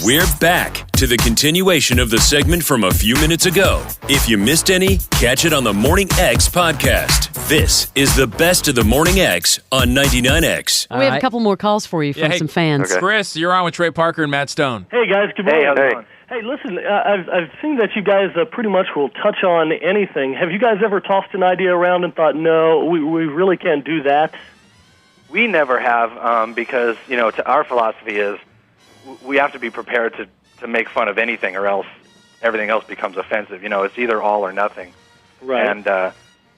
We're back to the continuation of the segment from a few minutes ago. If you missed any, catch it on the Morning X podcast. This is the best of the Morning X on 99X. We have a couple more calls for you from some fans. Okay. Chris, you're on with Trey Parker and Matt Stone. Hey, guys. Good morning. Hey. Hey, listen, I've seen that you guys pretty much will touch on anything. Have you guys ever tossed an idea around and thought, no, we really can't do that? We never have because, our philosophy is we have to be prepared to make fun of anything or else everything else becomes offensive. It's either all or nothing. Right. And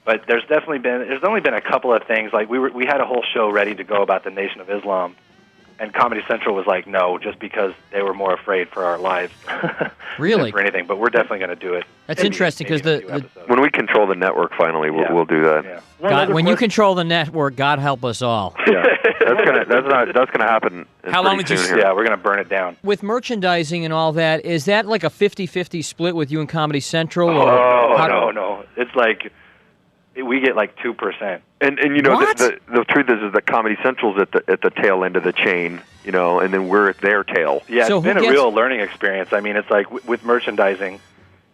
but there's only been a couple of things. Like we had a whole show ready to go about the Nation of Islam, and Comedy Central was like, no, just because they were more afraid for our lives. Really? For anything, but we're definitely going to do it. That's interesting because when we control the network, finally, we'll do that. Yeah. God, when you control the network, God help us all. Yeah, that's gonna happen. How long did you? Yeah, we're going to burn it down. With merchandising and all that, is that like a 50-50 split with you and Comedy Central? No. It's like we get like 2%. And the truth is that Comedy Central's at the tail end of the chain, and then we're at their tail. Yeah, So it's been who a gets- real learning experience. I mean, it's like with merchandising,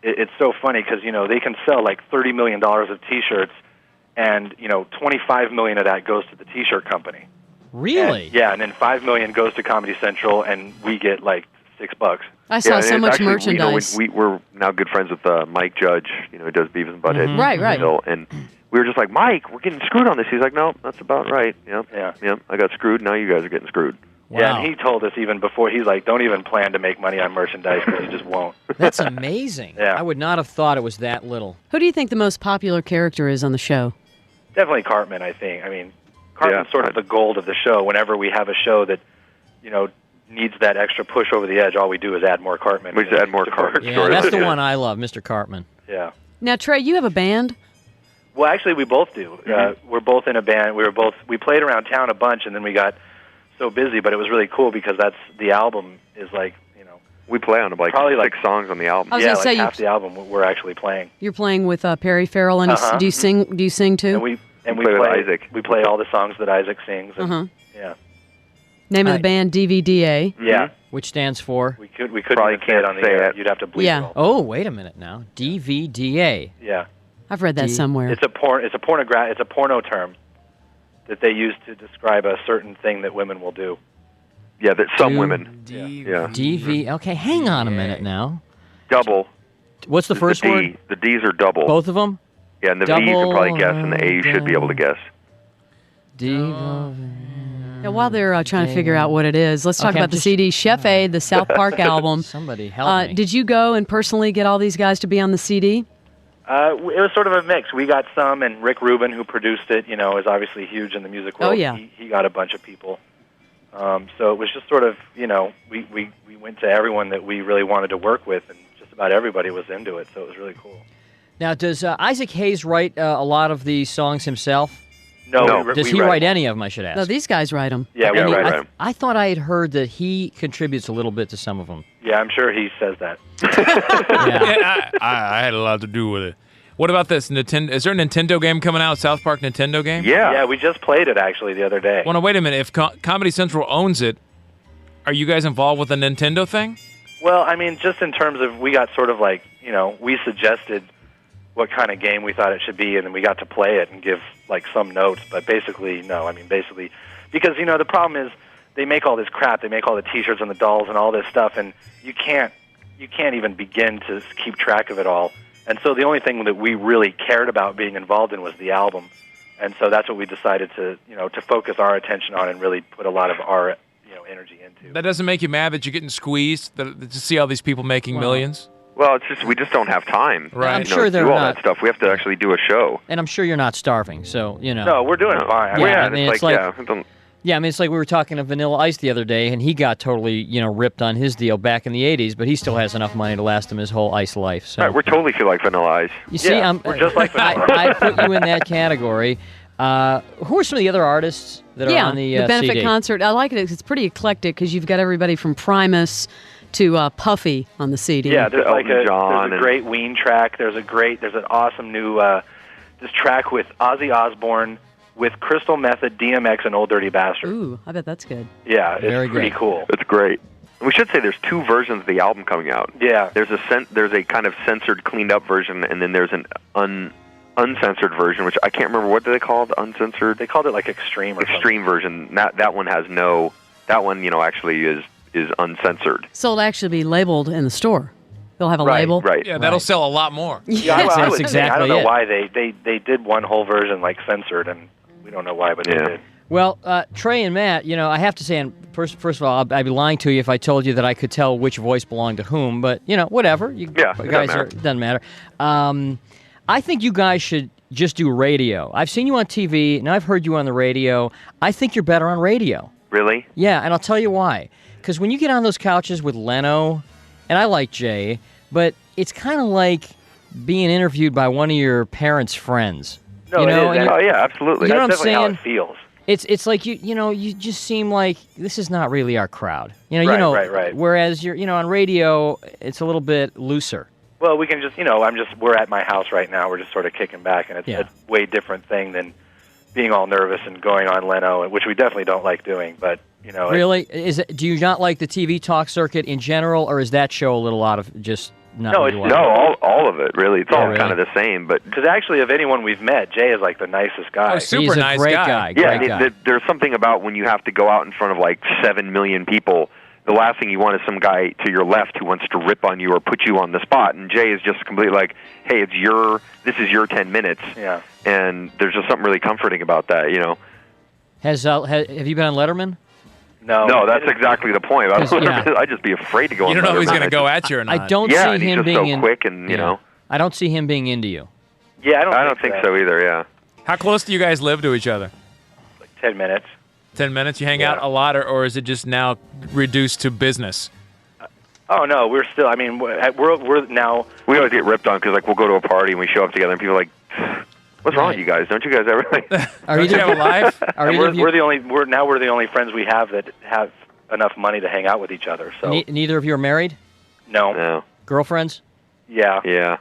it's so funny because they can sell like $30 million of T-shirts, and $25 million of that goes to the T-shirt company. Really? And then $5 million goes to Comedy Central, and we get like $6. I saw so much actually, merchandise. We're now good friends with Mike Judge, who does Beavis and Butthead. Mm-hmm. Right. And we were just like, Mike, we're getting screwed on this. He's like, no, that's about right. Yep. I got screwed. Now you guys are getting screwed. Wow. Yeah, and he told us even before, he's like, don't even plan to make money on merchandise because you just won't. That's amazing. Yeah. I would not have thought it was that little. Who do you think the most popular character is on the show? Definitely Cartman, I think. I mean, Cartman's sort of the gold of the show. Whenever we have a show that, needs that extra push over the edge, all we do is add more Cartman. We just add more Cartman. Yeah, that's the one I love, Mr. Cartman. Yeah. Now, Trey, you have a band? Well, actually, we both do. We're both in a band. We played around town a bunch, and then we got so busy, but it was really cool because the album is like, we play on probably like 6 songs on the album. I was yeah, gonna like say half the album we're actually playing. You're playing with Perry Farrell, and do you sing? Do you sing too? And we play play with Isaac. We play all the songs that Isaac sings. And, Yeah. Name of the band, DVDA. Yeah. Which stands for? We couldn't Probably even say it on the can't say air. it. You'd have to bleep Yeah. it all. Oh, wait a minute now. DVDA. Yeah. I've read that somewhere. It's a porno term that they use to describe a certain thing that women will do. Yeah, that some women. DV. Okay, hang on a minute now. Double. What's the first D. word? The D's are double. Both of them? Yeah, and the V you can probably guess, and the A you should be able to guess. Now, while they're trying to figure out what it is, let's talk about the CD, Chef A, the South Park album. Somebody help me. Did you go and personally get all these guys to be on the CD? It was sort of a mix. We got some, and Rick Rubin, who produced it, is obviously huge in the music world. Oh, yeah. He got a bunch of people. So it was just sort of, we went to everyone that we really wanted to work with, and just about everybody was into it, so it was really cool. Now, does Isaac Hayes write a lot of the songs himself? No. Does he write any of them, I should ask? No, these guys write them. Yeah, we write them. I thought I had heard that he contributes a little bit to some of them. Yeah, I'm sure he says that. Yeah, I had a lot to do with it. What about this? Nintendo? Is there a Nintendo game coming out? South Park Nintendo game? Yeah, we just played it actually the other day. Well, no, wait a minute. If Comedy Central owns it, are you guys involved with the Nintendo thing? Well, I mean, just in terms of, we got sort of like, we suggested what kind of game we thought it should be, and then we got to play it and give like some notes. But basically, no. I mean, basically, because the problem is they make all this crap. They make all the T-shirts and the dolls and all this stuff, and you can't even begin to keep track of it all. And so the only thing that we really cared about being involved in was the album, and so that's what we decided to focus our attention on and really put a lot of our energy into. That doesn't make you mad that you're getting squeezed to see all these people making millions? Well, it's just we just don't have time. Right. I'm sure they're do all not. that stuff. We have to actually do a show. And I'm sure you're not starving, so, No, we're doing fine. Yeah, I mean, it's like yeah, I mean, it's like we were talking to Vanilla Ice the other day, and he got totally, ripped on his deal back in the 80s, but he still has enough money to last him his whole ice life. So right, we're totally feel like Vanilla Ice. You see, we're just like Vanilla Ice. I put you in that category. Who are some of the other artists that are on the benefit CD? concert. I like it. It's pretty eclectic because you've got everybody from Primus to Puffy on the CD. Yeah, there's like Elton John there's a great Ween track. There's an awesome new this track with Ozzy Osbourne, with Crystal Method, DMX, and Old Dirty Bastard. Ooh, I bet that's good. Yeah, it's Very pretty good. cool. It's great. We should say there's 2 versions of the album coming out. Yeah. There's a kind of censored, cleaned up version, and then there's an uncensored version, which I can't remember, what do they call it? Uncensored? They called it like Extreme or Extreme version. That one has no. That one, actually is uncensored. So it'll actually be labeled in the store. They'll have a label. Right. Yeah, that'll sell a lot more. Yeah, That's I would exactly think. I don't know it. why they did one whole version like censored, and we don't know why, but they did. Well, Trey and Matt, I have to say, and first of all, I'd be lying to you if I told you that I could tell which voice belonged to whom, but, whatever. It Doesn't matter. I think you guys should just do radio. I've seen you on TV, and I've heard you on the radio. I think you're better on radio. Really? Yeah, and I'll tell you why. Because when you get on those couches with Leno, and I like Jay, but it's kind of like being interviewed by one of your parents' friends. No, it is. Oh, yeah, absolutely. You know That's what I'm definitely how saying? it feels. It's like you just seem like this is not really our crowd. Right. Whereas you're on radio, it's a little bit looser. Well, we can just, we're at my house right now. We're just sort of kicking back, and it's a way different thing than being all nervous and going on Leno, which we definitely don't like doing. But Really, do you not like the TV talk circuit in general, or is that show a little out of just not? No, really all of it really. It's all really? kind of the same, but because actually, of anyone we've met, Jay is like the nicest guy. Oh, super He's a nice great guy. guy. yeah, there's something about when you have to go out in front of like 7 million people. The last thing you want is some guy to your left who wants to rip on you or put you on the spot. And Jay is just completely like, hey, this is your 10 minutes. Yeah. And there's just something really comforting about that, Have you been on Letterman? No, that's exactly the point. I'd just be afraid to go on. You don't know if he's going to go at. at you or not. I don't Yeah, see and he's him just being so quick, and I don't see him being into you. Yeah, I don't think so either. Yeah. How close do you guys live to each other? Like 10 minutes. 10 minutes? You hang out a lot, or is it just now reduced to business? Oh no, we're still. I mean, we're now. We always get ripped on because like we'll go to a party and we show up together and people are like, "What's wrong with you guys? Don't you guys ever?" Don't you have a life? We're the only friends we have that have enough money to hang out with each other. So neither of you are married? No. Girlfriends? Yeah. Yeah.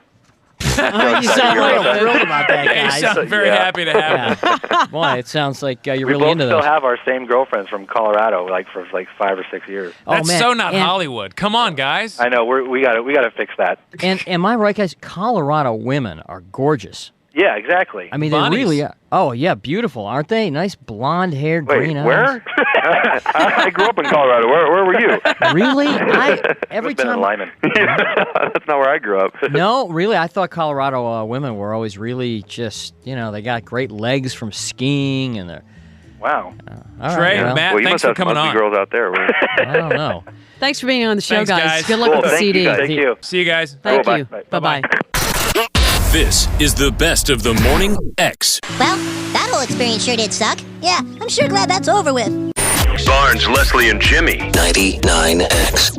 You sound like thrilled about that, You guys. sound very happy to have him. Boy, it sounds like you're We really both into still those. have our same girlfriends from Colorado, like for like 5 or 6 years. That's man. so not And- Hollywood. Come on, guys. I know we got to fix that. And am I right, guys? Colorado women are gorgeous. Yeah, exactly. I mean, Bonnies. they really are. Oh, yeah, beautiful, aren't they? Nice blonde-haired, Wait, green eyes. where? I grew up in Colorado. Where were you? Really? Every been in Lyman. That's not where I grew up. No, really, I thought Colorado women were always really just, they got great legs from skiing and they're... Wow. All Trey, right, Matt, Well, you thanks must for have some coming ugly on. girls out there. I don't know. Thanks for being on the show, Thanks, guys. Good luck Cool, with the thank you, CD. guys. Thank you. See you guys. Thank Cool, you. bye. Bye-bye. This is the best of the Morning X. Well, that whole experience sure did suck. Yeah, I'm sure glad that's over with. Barnes, Leslie, and Jimmy. 99X.